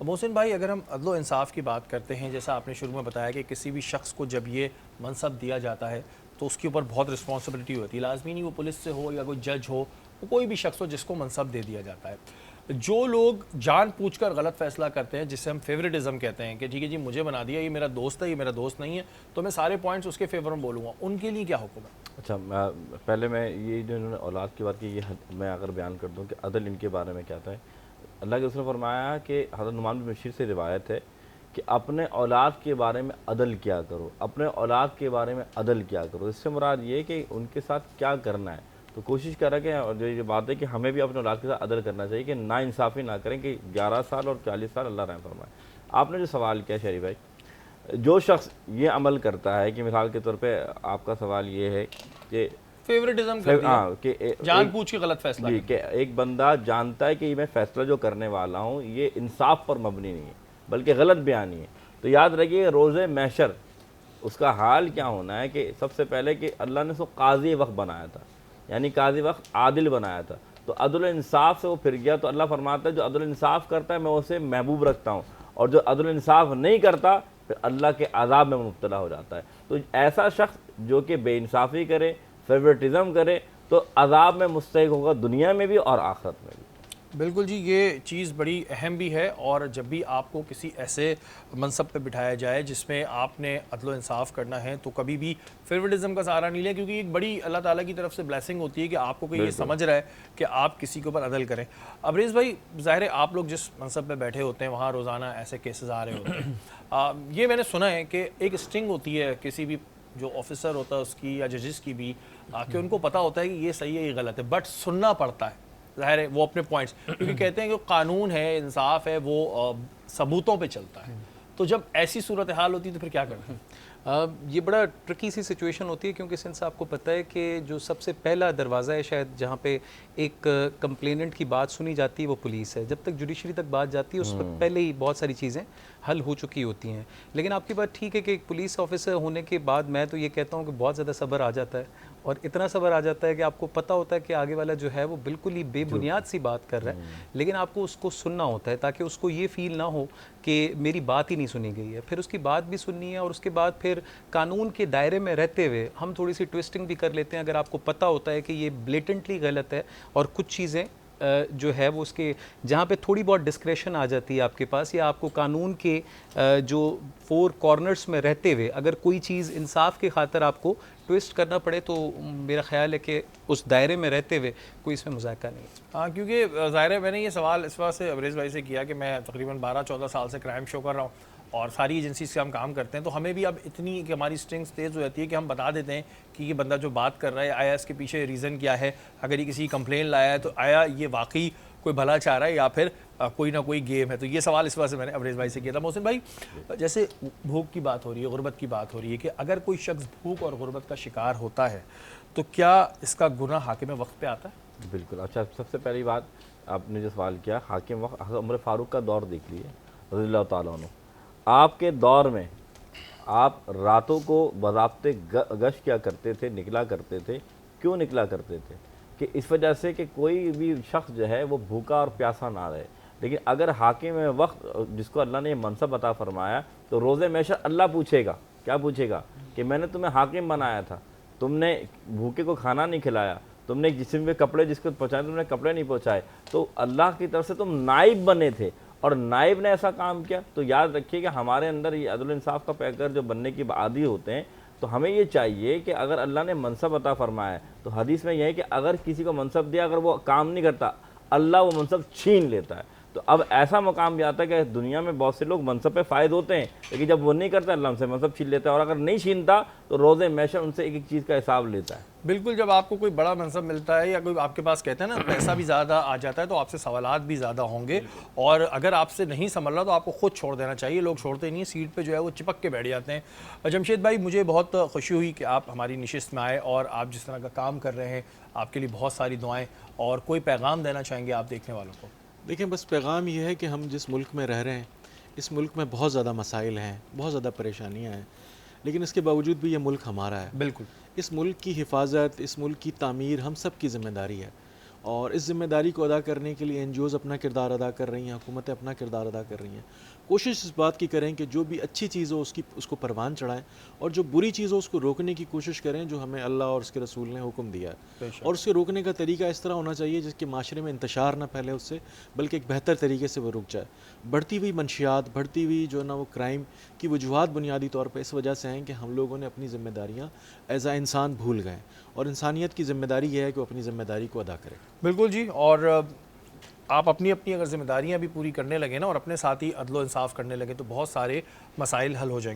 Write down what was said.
محسن بھائی، اگر ہم عدل و انصاف کی بات کرتے ہیں، جیسا آپ نے شروع میں بتایا کہ کسی بھی شخص کو جب یہ منصب دیا جاتا ہے تو اس کے اوپر بہت رسپانسبلٹی ہوتی ہے، لازمی نہیں وہ پولیس سے ہو یا کوئی جج ہو، وہ کوئی بھی شخص ہو جس کو منصب دے دیا جاتا ہے. جو لوگ جان پوچھ کر غلط فیصلہ کرتے ہیں، جسے ہم فیوریٹزم کہتے ہیں کہ ٹھیک ہے جی مجھے بنا دیا، یہ میرا دوست ہے، یہ میرا دوست نہیں ہے تو میں سارے پوائنٹس اس کے فیور میں بولوں گا، ان کے لیے کیا حکم ہے؟ اچھا، پہلے میں یہ جو انہوں نے اولاد کی بات کی، یہ میں اگر بیان کر دوں کہ عدل ان کے بارے میں کیا تھا. اللہ کے رسول نے فرمایا کہ حضرت نعمان بن بشیر سے روایت ہے کہ اپنے اولاد کے بارے میں عدل کیا کرو، اپنے اولاد کے بارے میں عدل کیا کرو. اس سے مراد یہ کہ ان کے ساتھ کیا کرنا ہے. تو کوشش کرا کہ جو یہ بات ہے کہ ہمیں بھی اپنے اولاد کے ساتھ عدل کرنا چاہیے، کہ نا انصافی نہ کریں کہ 11 سال اور 40 سال اللہ رحم فرمائے. آپ نے جو سوال کیا شریف بھائی، جو شخص یہ عمل کرتا ہے کہ مثال کے طور پہ آپ کا سوال یہ ہے کہ فیوریٹزم کر دیا، کہ جان پوچھ کے غلط فیصلہ جی کر کہ دیا. ایک بندہ جانتا ہے کہ میں فیصلہ جو کرنے والا ہوں یہ انصاف پر مبنی نہیں ہے بلکہ غلط بیانی ہے، تو یاد رکھیے روز محشر اس کا حال کیا ہونا ہے کہ سب سے پہلے کہ اللہ نے اس کو قاضی وقت بنایا تھا، یعنی قاضی وقت عادل بنایا تھا، تو عدل و انصاف سے وہ پھر گیا. تو اللہ فرماتا ہے جو عدل و انصاف کرتا ہے میں اسے محبوب رکھتا ہوں، اور جو عدل و انصاف نہیں کرتا پھر اللہ کے عذاب میں مبتلا ہو جاتا ہے. تو ایسا شخص جو کہ بے انصافی کرے، فیورٹزم کرے، تو عذاب میں مستحق ہوگا دنیا میں بھی اور آخرت میں بھی. بالکل جی، یہ چیز بڑی اہم بھی ہے، اور جب بھی آپ کو کسی ایسے منصب پہ بٹھایا جائے جس میں آپ نے عدل و انصاف کرنا ہے تو کبھی بھی فیوریٹزم کا سہارا نہیں لیں، کیونکہ ایک بڑی اللہ تعالیٰ کی طرف سے بلیسنگ ہوتی ہے کہ آپ کو کوئی یہ بالکل سمجھ رہا ہے کہ آپ کسی کے اوپر عدل کریں. ابریز بھائی، ظاہر ہے آپ لوگ جس منصب پہ بیٹھے ہوتے ہیں وہاں روزانہ ایسے کیسز آ رہے ہوتے ہیں. یہ میں نے سنا ہے کہ ایک اسٹنگ ہوتی ہے کسی بھی جو آفیسر ہوتا ہے اس کی یا ججز کی بھی، کہ ان کو پتہ ہوتا ہے کہ یہ صحیح ہے یہ غلط ہے، بٹ سننا پڑتا ہے. ظاہر ہے وہ اپنے پوائنٹس، کیونکہ کہتے ہیں کہ قانون ہے، انصاف ہے، وہ ثبوتوں پہ چلتا ہے. تو جب ایسی صورتحال ہوتی ہے تو پھر کیا کرتے ہیں؟ یہ بڑا ٹرکی سی سچویشن ہوتی ہے، کیونکہ سنس آپ کو پتہ ہے کہ جو سب سے پہلا دروازہ ہے شاید جہاں پہ ایک کمپلیننٹ کی بات سنی جاتی ہے وہ پولیس ہے. جب تک جوڈیشری تک بات جاتی ہے اس وقت پہلے ہی بہت ساری چیزیں حل ہو چکی ہوتی ہیں. لیکن آپ کی بات ٹھیک ہے کہ ایک پولیس آفیسر ہونے کے بعد میں تو یہ کہتا ہوں کہ بہت زیادہ صبر آ جاتا ہے، اور اتنا صبر آ جاتا ہے کہ آپ کو پتہ ہوتا ہے کہ آگے والا جو ہے وہ بالکل ہی بے بنیاد سی بات کر رہا ہے، لیکن آپ کو اس کو سننا ہوتا ہے تاکہ اس کو یہ فیل نہ ہو کہ میری بات ہی نہیں سنی گئی ہے. پھر اس کی بات بھی سننی ہے، اور اس کے بعد پھر قانون کے دائرے میں رہتے ہوئے ہم تھوڑی سی ٹویسٹنگ بھی کر لیتے ہیں اگر آپ کو پتہ ہوتا ہے کہ یہ بلیٹنٹلی غلط ہے، اور کچھ چیزیں جو ہے وہ اس کے جہاں پہ تھوڑی بہت ڈسکریشن آ جاتی ہے آپ کے پاس، یا آپ کو قانون کے جو 4 کارنرز میں رہتے ہوئے اگر کوئی چیز انصاف کی خاطر آپ کو ٹویسٹ کرنا پڑے، تو میرا خیال ہے کہ اس دائرے میں رہتے ہوئے کوئی اس میں مذائقہ نہیں ہے. ہاں، کیونکہ ظاہر ہے میں نے یہ سوال اس وجہ سے ابریز بھائی سے کیا کہ میں تقریباً 12-14 سال سے کرائم شو کر رہا ہوں، اور ساری ایجنسیز سے ہم کام کرتے ہیں، تو ہمیں بھی اب اتنی کہ ہماری اسٹرنگس تیز ہو جاتی ہے کہ ہم بتا دیتے ہیں کہ یہ بندہ جو بات کر رہا ہے آیا اس کے پیچھے ریزن کیا ہے. اگر یہ کسی کمپلین لایا ہے تو آیا یہ واقعی کوئی بھلا چاہ رہا ہے یا پھر کوئی نہ کوئی گیم ہے. تو یہ سوال اس وجہ سے میں نے ابریز بھائی سے کیا تھا. محسن بھائی، جیسے بھوک کی بات ہو رہی ہے، غربت کی بات ہو رہی ہے، کہ اگر کوئی شخص بھوک اور غربت کا شکار ہوتا ہے تو کیا اس کا گناہ حاکم وقت پہ آتا ہے؟ بالکل. اچھا، سب سے پہلی بات آپ نے جو سوال کیا، حاکم وقت، حضرت عمر فاروق کا دور دیکھ لیے رضی اللہ تعالیٰ عنہ. آپ کے دور میں آپ راتوں کو باضابطے گشت کیا کرتے تھے، نکلا کرتے تھے. کیوں نکلا کرتے تھے؟ کہ اس وجہ سے کہ کوئی بھی شخص جو ہے وہ بھوکا اور پیاسا نہ رہے. لیکن اگر حاکم وقت جس کو اللہ نے یہ منصب عطا فرمایا، تو روز محشر اللہ پوچھے گا. کیا پوچھے گا؟ کہ میں نے تمہیں حاکم بنایا تھا، تم نے بھوکے کو کھانا نہیں کھلایا، تم نے جسم میں کپڑے جس کو پہنچائے تم نے کپڑے نہیں پہنچائے، تو اللہ کی طرف سے تم نائب بنے تھے اور نائب نے ایسا کام کیا. تو یاد رکھیے کہ ہمارے اندر یہ عدل و انصاف کا پیکر جو بننے کی عادی ہوتے ہیں، تو ہمیں یہ چاہیے کہ اگر اللہ نے منصب عطا فرمایا ہے تو حدیث میں یہ ہے کہ اگر کسی کو منصب دیا، اگر وہ کام نہیں کرتا اللہ وہ منصب چھین لیتا ہے. تو اب ایسا مقام بھی آتا ہے کہ دنیا میں بہت سے لوگ منصب پہ فائد ہوتے ہیں، لیکن جب وہ نہیں کرتا اللہ ان سے منصب چھین لیتا ہے، اور اگر نہیں چھینتا تو روز محشر ان سے ایک ایک چیز کا حساب لیتا ہے. بالکل، جب آپ کو کوئی بڑا منصب ملتا ہے یا کوئی آپ کے پاس کہتے ہیں نا پیسہ بھی زیادہ آ جاتا ہے تو آپ سے سوالات بھی زیادہ ہوں گے، اور اگر آپ سے نہیں سنبھل رہا تو آپ کو خود چھوڑ دینا چاہیے. لوگ چھوڑتے نہیں ہیں، سیٹ پہ جو ہے وہ چپک کے بیٹھ جاتے ہیں. جمشید بھائی، مجھے بہت خوشی ہوئی کہ آپ ہماری نشست میں آئے، اور آپ جس طرح کا کام کر رہے ہیں آپ کے لیے بہت ساری دعائیں. اور کوئی پیغام دینا چاہیں گے آپ دیکھنے والوں کو؟ دیکھیں، بس پیغام یہ ہے کہ ہم جس ملک میں رہ رہے ہیں اس ملک میں بہت زیادہ مسائل ہیں، بہت زیادہ پریشانیاں ہیں، لیکن اس کے باوجود بھی یہ ملک ہمارا ہے. بالکل. اس ملک کی حفاظت، اس ملک کی تعمیر ہم سب کی ذمہ داری ہے. اور اس ذمہ داری کو ادا کرنے کے لیے NGOs اپنا کردار ادا کر رہی ہیں، حکومتیں اپنا کردار ادا کر رہی ہیں. کوشش اس بات کی کریں کہ جو بھی اچھی چیز ہو اس کو پروان چڑھائیں، اور جو بری چیز ہو اس کو روکنے کی کوشش کریں جو ہمیں اللہ اور اس کے رسول نے حکم دیا ہے. اور اس کے روکنے کا طریقہ اس طرح ہونا چاہیے جس کے معاشرے میں انتشار نہ پھیلے اس سے، بلکہ ایک بہتر طریقے سے وہ رک جائے. بڑھتی ہوئی منشیات، بڑھتی ہوئی جو ہے نا وہ کرائم کی وجوہات بنیادی طور پہ اس وجہ سے ہیں کہ ہم لوگوں نے اپنی ذمہ داریاں ایز اے انسان بھول گئے، اور انسانیت کی ذمہ داری یہ ہے کہ وہ اپنی ذمہ داری کو ادا کرے. بالکل جی. اور آپ اپنی اگر ذمہ داریاں بھی پوری کرنے لگے نا اور اپنے ساتھ ہی عدل و انصاف کرنے لگے تو بہت سارے مسائل حل ہو جائیں گے.